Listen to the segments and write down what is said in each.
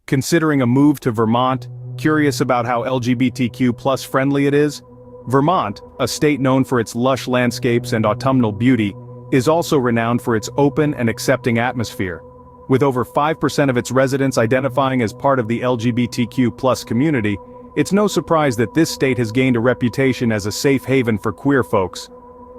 Considering a move to Vermont? Curious about how LGBTQ+ friendly it is? Vermont, a state known for its lush landscapes and autumnal beauty, is also renowned for its open and accepting atmosphere. With over 5% of its residents identifying as part of the LGBTQ+ community, it's no surprise that this state has gained a reputation as a safe haven for queer folks.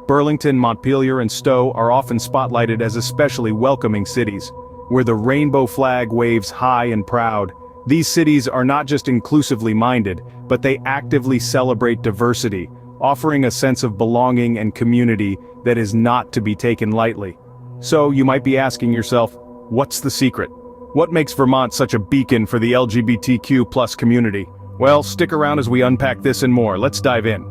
Burlington, Montpelier, and Stowe are often spotlighted as especially welcoming cities, where the rainbow flag waves high and proud. These cities are not just inclusively minded, but they actively celebrate diversity, offering a sense of belonging and community that is not to be taken lightly. So you might be asking yourself, what's the secret? What makes Vermont such a beacon for the LGBTQ+ community? Well, stick around as we unpack this and more. Let's dive in.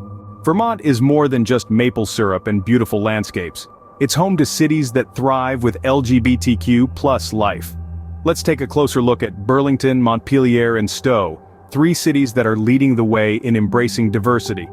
Vermont is more than just maple syrup and beautiful landscapes. It's home to cities that thrive with LGBTQ+ life. Let's take a closer look at Burlington, Montpelier, and Stowe, three cities that are leading the way in embracing diversity.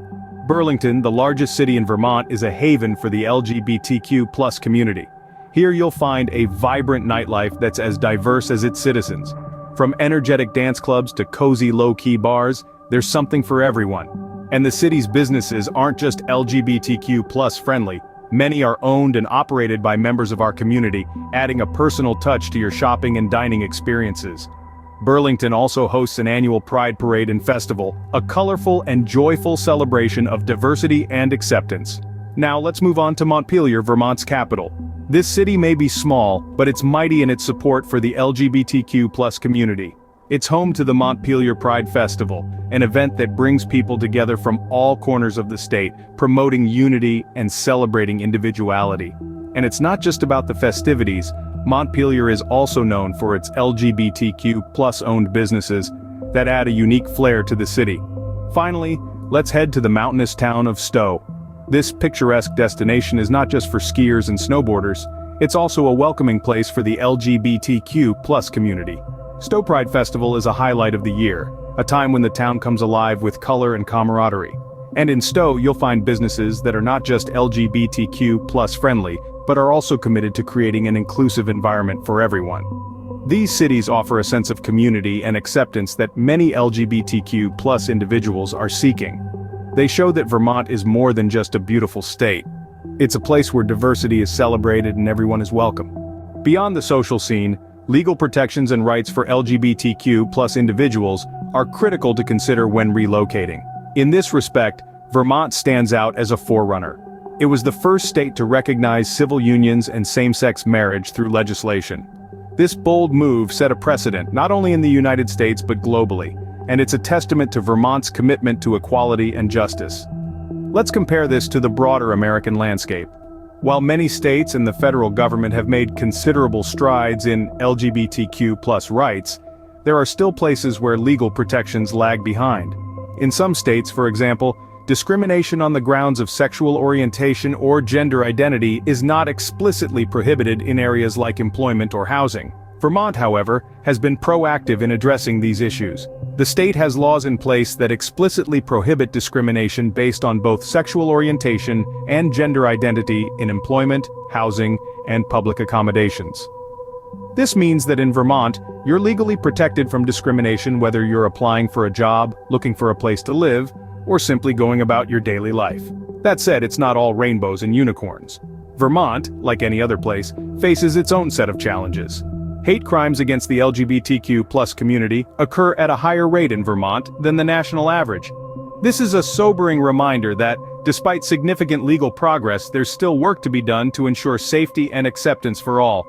Burlington, the largest city in Vermont, is a haven for the LGBTQ+ community. Here you'll find a vibrant nightlife that's as diverse as its citizens. From energetic dance clubs to cozy low-key bars, there's something for everyone. And the city's businesses aren't just LGBTQ+ friendly. Many are owned and operated by members of our community, adding a personal touch to your shopping and dining experiences. Burlington also hosts an annual Pride Parade and Festival, a colorful and joyful celebration of diversity and acceptance. Now let's move on to Montpelier, Vermont's capital. This city may be small, but it's mighty in its support for the LGBTQ+ community. It's home to the Montpelier Pride Festival, an event that brings people together from all corners of the state, promoting unity and celebrating individuality. And it's not just about the festivities. Montpelier is also known for its LGBTQ+ owned businesses that add a unique flair to the city. Finally, let's head to the mountainous town of Stowe. This picturesque destination is not just for skiers and snowboarders, it's also a welcoming place for the LGBTQ+ community. Stowe Pride Festival is a highlight of the year, a time when the town comes alive with color and camaraderie. And in Stowe you'll find businesses that are not just LGBTQ+ friendly, but are also committed to creating an inclusive environment for everyone. These cities offer a sense of community and acceptance that many LGBTQ+ individuals are seeking. They show that Vermont is more than just a beautiful state. It's a place where diversity is celebrated and everyone is welcome. Beyond the social scene, legal protections and rights for LGBTQ+ individuals are critical to consider when relocating. In this respect, Vermont stands out as a forerunner. It was the first state to recognize civil unions and same-sex marriage through legislation. This bold move set a precedent not only in the United States but globally, and it's a testament to Vermont's commitment to equality and justice. Let's compare this to the broader American landscape. While many states and the federal government have made considerable strides in LGBTQ+ rights, there are still places where legal protections lag behind. In some states, for example, discrimination on the grounds of sexual orientation or gender identity is not explicitly prohibited in areas like employment or housing. Vermont, however, has been proactive in addressing these issues. The state has laws in place that explicitly prohibit discrimination based on both sexual orientation and gender identity in employment, housing, and public accommodations. This means that in Vermont, you're legally protected from discrimination whether you're applying for a job, looking for a place to live, or simply going about your daily life. That said, it's not all rainbows and unicorns. Vermont, like any other place, faces its own set of challenges. Hate crimes against the LGBTQ+ community occur at a higher rate in Vermont than the national average. This is a sobering reminder that, despite significant legal progress, there's still work to be done to ensure safety and acceptance for all.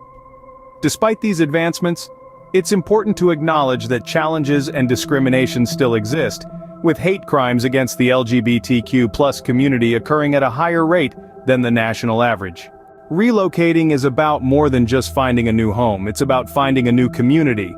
Despite these advancements, it's important to acknowledge that challenges and discrimination still exist, with hate crimes against the LGBTQ+ community occurring at a higher rate than the national average. Relocating is about more than just finding a new home, it's about finding a new community.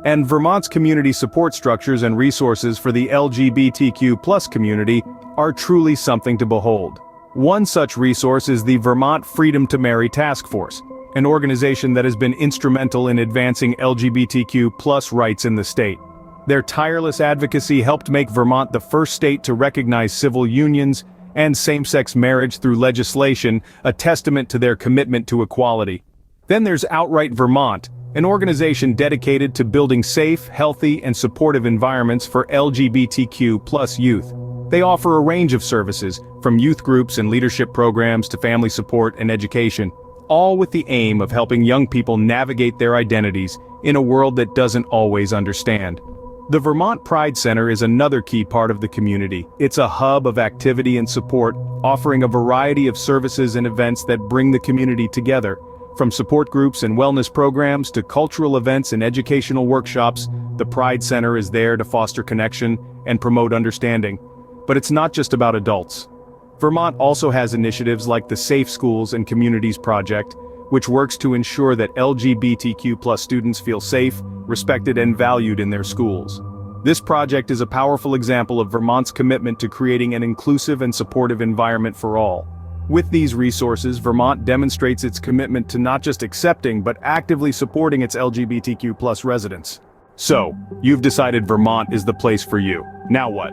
And Vermont's community support structures and resources for the LGBTQ+ community are truly something to behold. One such resource is the Vermont Freedom to Marry Task Force, an organization that has been instrumental in advancing LGBTQ+ rights in the state. Their tireless advocacy helped make Vermont the first state to recognize civil unions and same-sex marriage through legislation, a testament to their commitment to equality. Then there's Outright Vermont, an organization dedicated to building safe, healthy, and supportive environments for LGBTQ+ youth. They offer a range of services, from youth groups and leadership programs to family support and education, all with the aim of helping young people navigate their identities in a world that doesn't always understand. The Vermont Pride Center is another key part of the community. It's a hub of activity and support, offering a variety of services and events that bring the community together. From support groups and wellness programs to cultural events and educational workshops, the Pride Center is there to foster connection and promote understanding. But it's not just about adults. Vermont also has initiatives like the Safe Schools and Communities Project, which works to ensure that LGBTQ+ students feel safe, respected, and valued in their schools. This project is a powerful example of Vermont's commitment to creating an inclusive and supportive environment for all. With these resources, Vermont demonstrates its commitment to not just accepting but actively supporting its LGBTQ+ residents. So, you've decided Vermont is the place for you. Now what?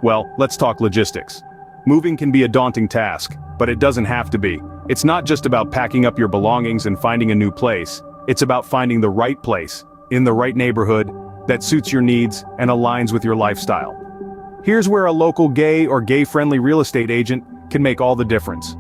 Well, let's talk logistics. Moving can be a daunting task, but it doesn't have to be. It's not just about packing up your belongings and finding a new place. It's about finding the right place, in the right neighborhood, that suits your needs and aligns with your lifestyle. Here's where a local gay or gay-friendly real estate agent can make all the difference.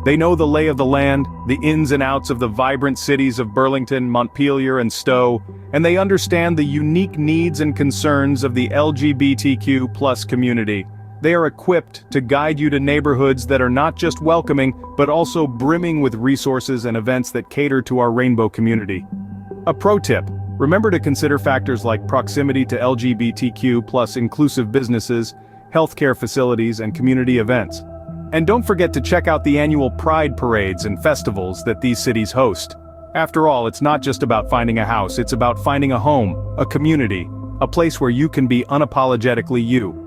They know the lay of the land, the ins and outs of the vibrant cities of Burlington, Montpelier, and Stowe, and they understand the unique needs and concerns of the LGBTQ+ community. They are equipped to guide you to neighborhoods that are not just welcoming, but also brimming with resources and events that cater to our rainbow community. A pro tip: remember to consider factors like proximity to LGBTQ+ inclusive businesses, healthcare facilities, and community events. And don't forget to check out the annual Pride parades and festivals that these cities host. After all, it's not just about finding a house, it's about finding a home, a community, a place where you can be unapologetically you.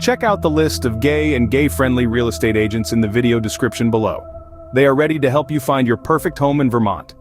Check out the list of gay and gay-friendly real estate agents in the video description below. They are ready to help you find your perfect home in Vermont.